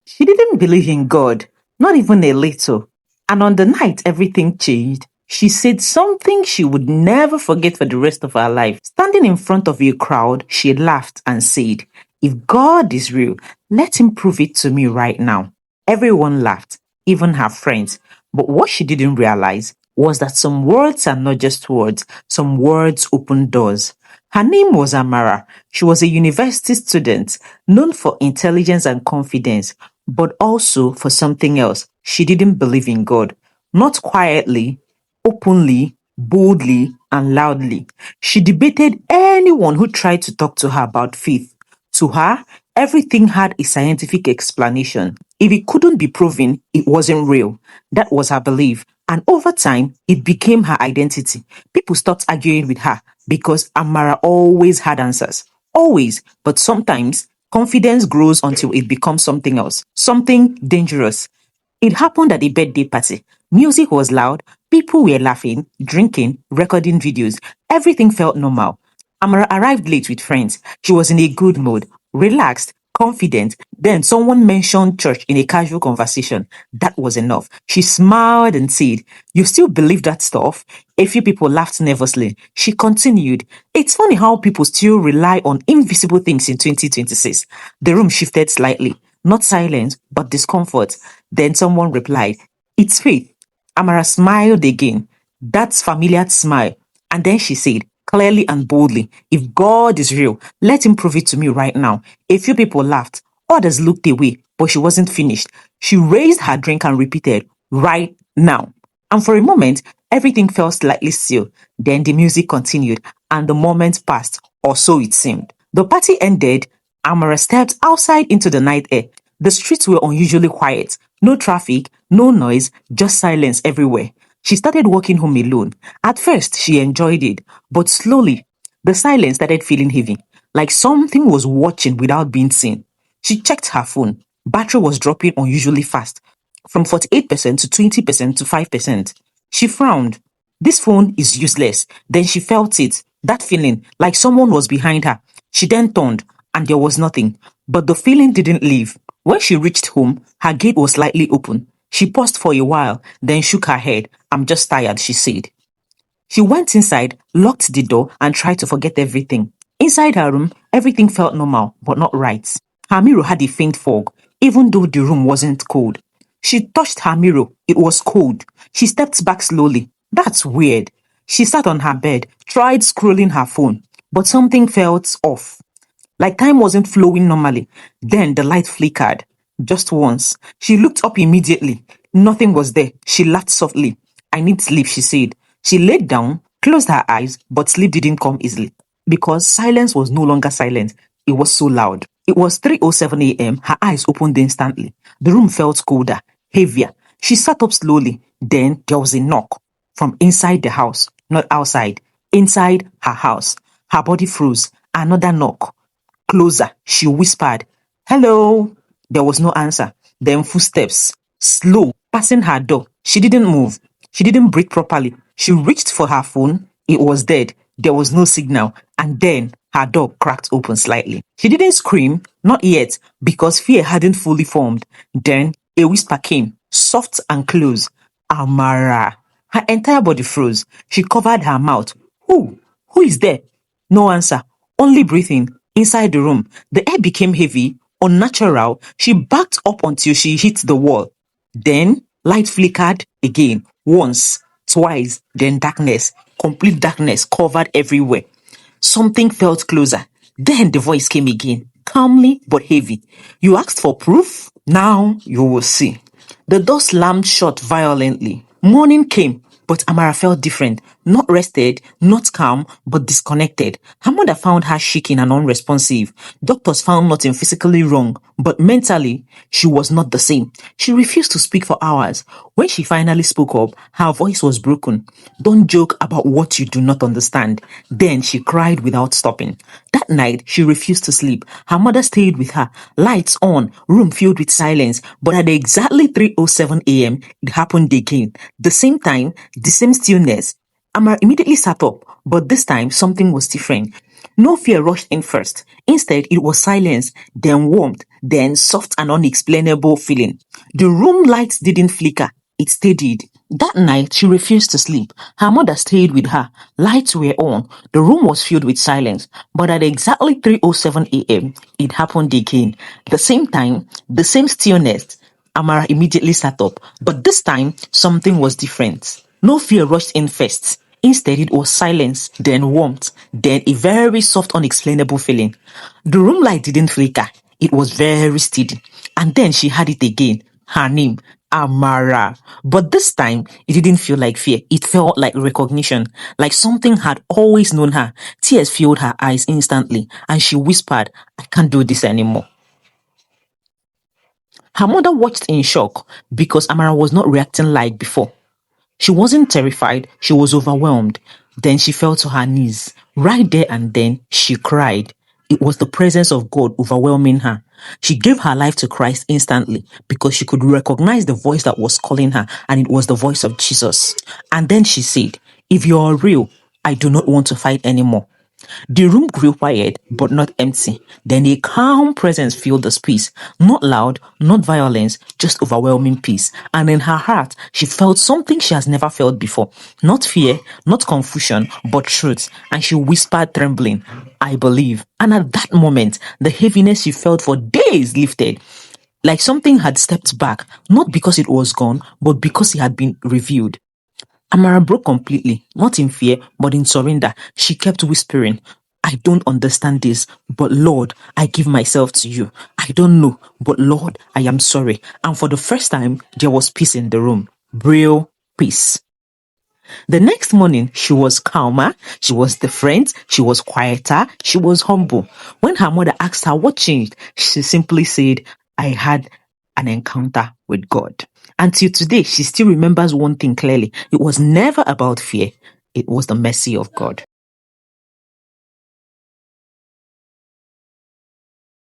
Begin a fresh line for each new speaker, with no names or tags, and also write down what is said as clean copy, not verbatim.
She didn't believe in God, not even a little. And on the night everything changed, she said something she would never forget for the rest of her life. Standing in front of a crowd, she laughed and said, "If God is real, let him prove it to me right now." Everyone laughed, even her friends. But what she didn't realize was that some words are not just words, some words open doors. Her name was Amara. She was a university student, known for intelligence and confidence, but also for something else. She didn't believe in God. Not quietly, openly, boldly, and loudly. She debated anyone who tried to talk to her about faith. To her, everything had a scientific explanation. If it couldn't be proven, it wasn't real. That was her belief. And over time, it became her identity. People stopped arguing with her because Amara always had answers. Always. But sometimes, confidence grows until it becomes something else, something dangerous. It happened at a birthday party. Music was loud, people were laughing, drinking, recording videos. Everything felt normal. Amara arrived late with friends. She was in a good mood, relaxed, confident. Then someone mentioned church in a casual conversation. That was enough. She smiled and said, "You still believe that stuff?" A few people laughed nervously. She continued, "It's funny how people still rely on invisible things in 2026. The room shifted slightly. Not silence, but discomfort. Then someone replied, "It's faith." Amara smiled again. That familiar smile. And then she said, clearly and boldly, "If God is real, let him prove it to me right now." A few people laughed. Others looked away, but she wasn't finished. She raised her drink and repeated, "Right now." And for a moment, everything felt slightly still. Then the music continued, and the moment passed, or so it seemed. The party ended. Amara stepped outside into the night air. The streets were unusually quiet. No traffic, no noise, just silence everywhere. She started walking home alone. At first, she enjoyed it, but slowly, the silence started feeling heavy, like something was watching without being seen. She checked her phone. Battery was dropping unusually fast, from 48% to 20% to 5%. She frowned. This phone is useless. Then she felt it, that feeling, like someone was behind her. She then turned, and there was nothing. But the feeling didn't leave. When she reached home, her gate was slightly open. She paused for a while, then shook her head. "I'm just tired," she said. She went inside, locked the door, and tried to forget everything. Inside her room, everything felt normal, but not right. Her mirror had a faint fog, even though the room wasn't cold. She touched her mirror. It was cold. She stepped back slowly. That's weird. She sat on her bed, tried scrolling her phone, but something felt off. Like time wasn't flowing normally. Then the light flickered. Just once. She looked up immediately. Nothing was there. She laughed softly. "I need sleep," she said. She laid down, closed her eyes, but sleep didn't come easily. Because silence was no longer silent. It was so loud. It was 3:07 a.m. Her eyes opened instantly. The room felt colder, heavier. She sat up slowly. Then there was a knock. From inside the house. Not outside. Inside her house. Her body froze. Another knock. Closer, she whispered, "Hello." There was no answer. Then footsteps, slow, passing her door. She didn't move. She didn't breathe properly. She reached for her phone. It was dead. There was no signal. And then her door cracked open slightly. She didn't scream, not yet, because fear hadn't fully formed. Then a whisper came, soft and close. "Amara." Her entire body froze. She covered her mouth. Who? Who is there? No answer. Only breathing. Inside the room, the air became heavy, unnatural. She backed up until she hit the wall. Then light flickered again, once, twice, then darkness. Complete darkness covered everywhere. Something felt closer. Then the voice came again, calmly but heavy. "You asked for proof? Now you will see." The door slammed shut violently. Morning came, but Amara felt different. Not rested, not calm, but disconnected. Her mother found her shaking and unresponsive. Doctors found nothing physically wrong, but mentally, she was not the same. She refused to speak for hours. When she finally spoke up, her voice was broken. "Don't joke about what you do not understand." Then she cried without stopping. That night, she refused to sleep. Her mother stayed with her, lights on, room filled with silence. But at exactly 3:07 a.m., it happened again. The same time, the same stillness. Amara immediately sat up, but this time something was different. No fear rushed in first. Instead, it was silence, then warmth, then soft and unexplainable feeling. The room lights didn't flicker, it steadied. That night, she refused to sleep. Her mother stayed with her. Lights were on. The room was filled with silence. But at exactly 3:07 a.m., it happened again. The same time, the same stillness. Amara immediately sat up. But this time, something was different. No fear rushed in first. Instead, it was silence, then warmth, then a very soft, unexplainable feeling. The room light didn't flicker. It was very steady. And then she had it again. Her name, Amara. But this time, it didn't feel like fear. It felt like recognition, like something had always known her. Tears filled her eyes instantly, and she whispered, "I can't do this anymore." Her mother watched in shock because Amara was not reacting like before. She wasn't terrified, she was overwhelmed. Then she fell to her knees. Right there and then, she cried. It was the presence of God overwhelming her. She gave her life to Christ instantly because she could recognize the voice that was calling her, and it was the voice of Jesus. And then she said, "If you are real, I do not want to fight anymore." The room grew quiet, but not empty. Then a calm presence filled the space. Not loud, not violence, just overwhelming peace. And in her heart, she felt something she has never felt before. Not fear, not confusion, but truth. And she whispered, trembling, "I believe." And at that moment, the heaviness she felt for days lifted. Like something had stepped back, not because it was gone, but because it had been revealed. Amara broke completely, not in fear, but in surrender. She kept whispering, "I don't understand this, but Lord, I give myself to you. I don't know, but Lord, I am sorry." And for the first time, there was peace in the room. Real peace. The next morning, she was calmer, she was different, she was quieter, she was humble. When her mother asked her what changed, she simply said, "I had an encounter with God." Until today, she still remembers one thing clearly. It was never about fear. It was the mercy of God.